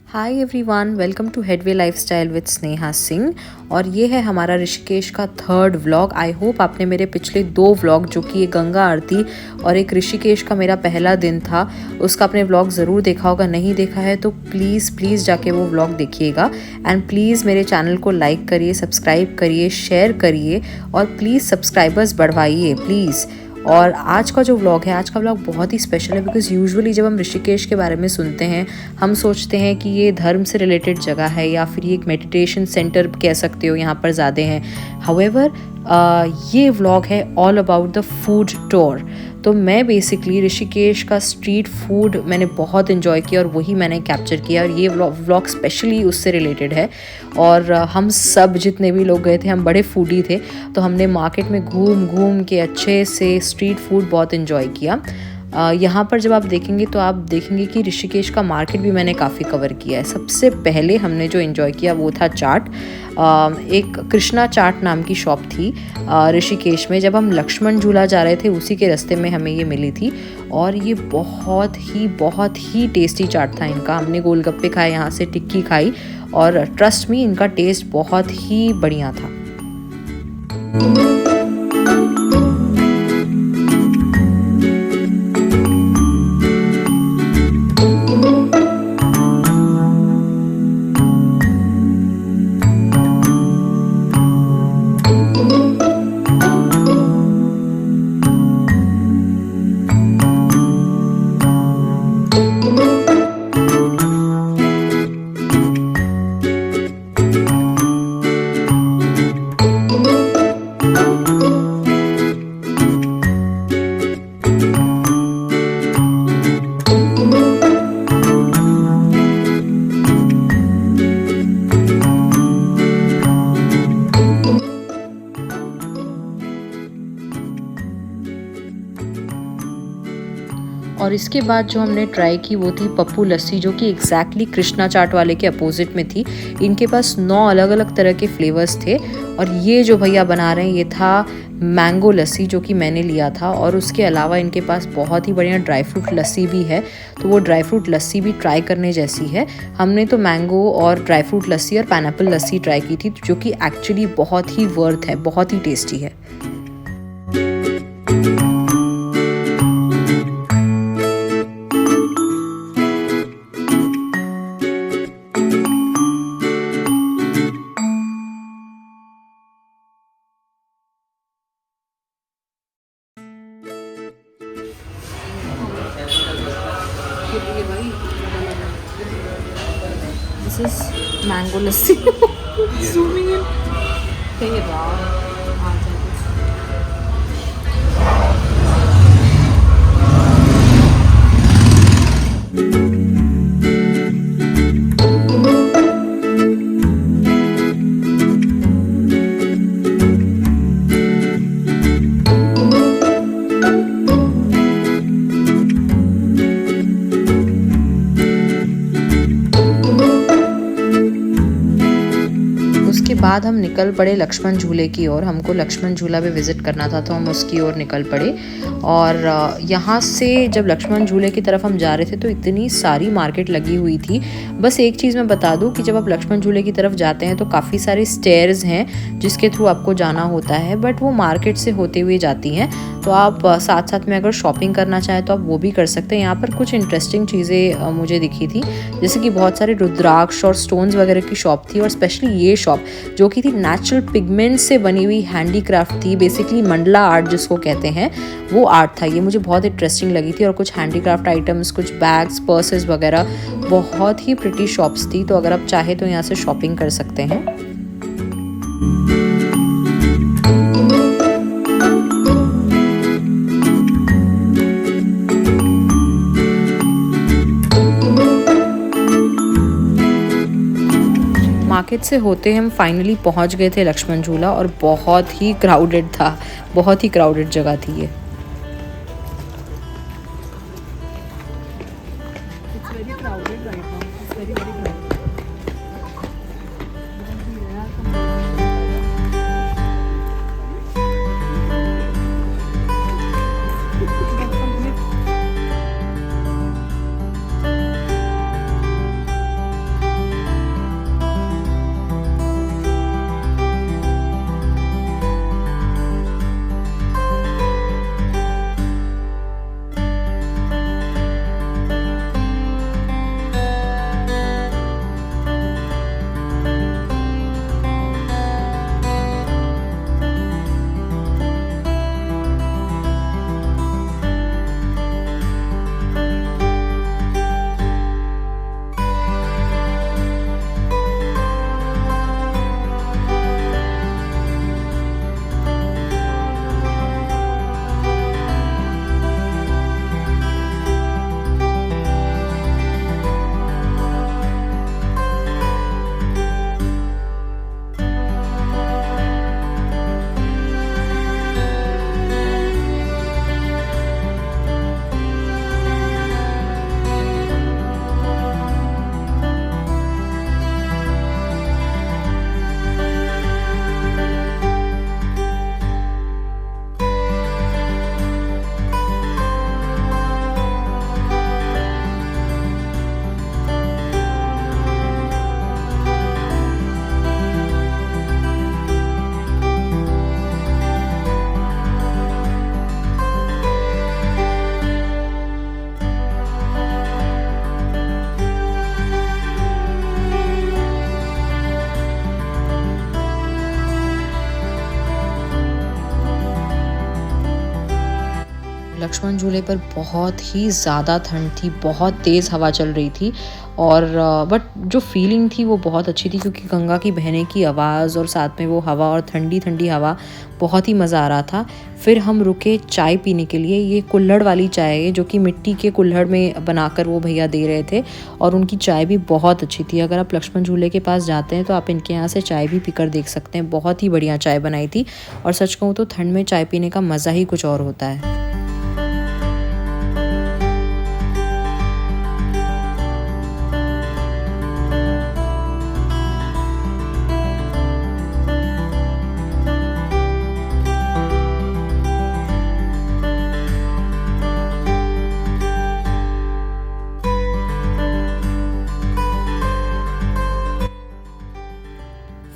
Hi everyone, welcome to Headway lifestyle with Sneha Singh. और ये है हमारा ऋषिकेश का थर्ड व्लॉग। आई होप आपने मेरे पिछले 2 व्लॉग, जो कि एक गंगा आरती और एक ऋषिकेश का मेरा पहला दिन था, उसका आपने व्लॉग ज़रूर देखा होगा। नहीं देखा है तो प्लीज़ जाके वो व्लॉग देखिएगा। एंड प्लीज़ मेरे चैनल को लाइक करिए, सब्सक्राइब करिए, शेयर करिए और प्लीज़ सब्सक्राइबर्स बढ़वाइए प्लीज़। और आज का जो व्लॉग है, आज का व्लॉग बहुत ही स्पेशल है बिकॉज़ यूजुअली जब हम ऋषिकेश के बारे में सुनते हैं, हम सोचते हैं कि ये धर्म से रिलेटेड जगह है या फिर ये एक मेडिटेशन सेंटर कह सकते हो, यहाँ पर ज़्यादा हैं। हाउएवर ये व्लॉग है all about the food tour. तो मैं बेसिकली ऋषिकेश का स्ट्रीट फूड मैंने बहुत इन्जॉय किया और वही मैंने कैप्चर किया, और ये व्लॉग स्पेशली उससे रिलेटेड है। और हम सब जितने भी लोग गए थे, हम बड़े फूडी थे, तो हमने मार्केट में घूम घूम के अच्छे से स्ट्रीट फूड बहुत इन्जॉय किया। यहाँ पर जब आप देखेंगे तो आप देखेंगे कि ऋषिकेश का मार्केट भी मैंने काफ़ी कवर किया है। सबसे पहले हमने जो एंजॉय किया वो था चाट। एक कृष्णा चाट नाम की शॉप थी ऋषिकेश में। जब हम लक्ष्मण झूला जा रहे थे उसी के रास्ते में हमें ये मिली थी, और ये बहुत ही टेस्टी चाट था इनका। हमने गोलगप्पे खाए, यहाँ से टिक्की खाई, और ट्रस्ट मी इनका टेस्ट बहुत ही बढ़िया था। और इसके बाद जो हमने ट्राई की वो थी पप्पू लस्सी, जो कि एग्जैक्टली कृष्णा चाट वाले के अपोजिट में थी। इनके पास 9 अलग अलग तरह के फ्लेवर्स थे, और ये जो भैया बना रहे हैं ये था मैंगो लस्सी, जो कि मैंने लिया था। और उसके अलावा इनके पास बहुत ही बढ़िया ड्राई फ्रूट लस्सी भी है, तो वो ड्राई फ्रूट लस्सी भी ट्राई करने जैसी है। हमने तो मैंगो और ड्राई फ्रूट लस्सी और पाइनएप्पल लस्सी ट्राई की थी, जो कि एक्चुअली बहुत ही वर्थ है, बहुत ही टेस्टी है। This is mango lassi. Zooming in. Think about. उसके बाद हम निकल पड़े लक्ष्मण झूले की ओर। हमको लक्ष्मण झूला भी विज़िट करना था, तो हम उसकी ओर निकल पड़े। और यहाँ से जब लक्ष्मण झूले की तरफ हम जा रहे थे तो इतनी सारी मार्केट लगी हुई थी। बस एक चीज़ मैं बता दूँ कि जब आप लक्ष्मण झूले की तरफ जाते हैं तो काफ़ी सारे स्टेयर्स हैं जिसके थ्रू आपको जाना होता है, बट वो मार्केट से होते हुए जाती हैं। तो आप साथ साथ में अगर शॉपिंग करना चाहें तो आप वो भी कर सकते हैं। यहाँ पर कुछ इंटरेस्टिंग चीज़ें मुझे दिखी थी, जैसे कि बहुत सारे रुद्राक्ष और स्टोन्स वगैरह की शॉप थी। और स्पेशली ये शॉप जो कि थी नेचुरल पिगमेंट से बनी हुई हैंडीक्राफ्ट थी, बेसिकली मंडला आर्ट जिसको कहते हैं, वो आर्ट था। ये मुझे बहुत इंटरेस्टिंग लगी थी। और कुछ हैंडीक्राफ्ट आइटम्स, कुछ बैग्स, पर्सेस वगैरह, बहुत ही प्रिटी शॉप्स थी। तो अगर आप चाहे तो यहाँ से शॉपिंग कर सकते हैं। मार्केट से होते हम फाइनली पहुंच गए थे लक्ष्मण झूला, और बहुत ही क्राउडेड था, बहुत ही क्राउडेड जगह थी ये। लक्ष्मण झूले पर बहुत ही ज़्यादा ठंड थी, बहुत तेज़ हवा चल रही थी और बट जो फीलिंग थी वो बहुत अच्छी थी क्योंकि गंगा की बहने की आवाज़ और साथ में वो हवा और ठंडी ठंडी हवा, बहुत ही मज़ा आ रहा था। फिर हम रुके चाय पीने के लिए। ये कुल्हड़ वाली चाय है जो कि मिट्टी के कुल्हड़ में बनाकर वो भैया दे रहे थे और उनकी चाय भी बहुत अच्छी थी। अगर आप लक्ष्मण झूले के पास जाते हैं तो आप इनके यहाँ से चाय भी पीकर देख सकते हैं। बहुत ही बढ़िया चाय बनाई थी और सच कहूँ तो ठंड में चाय पीने का मज़ा ही कुछ और होता है।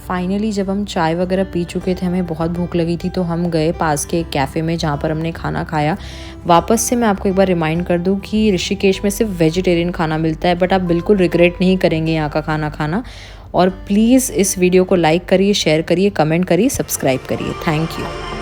फाइनली जब हम चाय वगैरह पी चुके थे, हमें बहुत भूख लगी थी, तो हम गए पास के एक कैफ़े में जहाँ पर हमने खाना खाया। वापस से मैं आपको एक बार रिमाइंड कर दूँ कि ऋषिकेश में सिर्फ वेजिटेरियन खाना मिलता है, बट आप बिल्कुल रिग्रेट नहीं करेंगे यहाँ का खाना खाना। और प्लीज़ इस वीडियो को लाइक करिए, शेयर करिए, कमेंट करिए, सब्सक्राइब करिए। Thank you.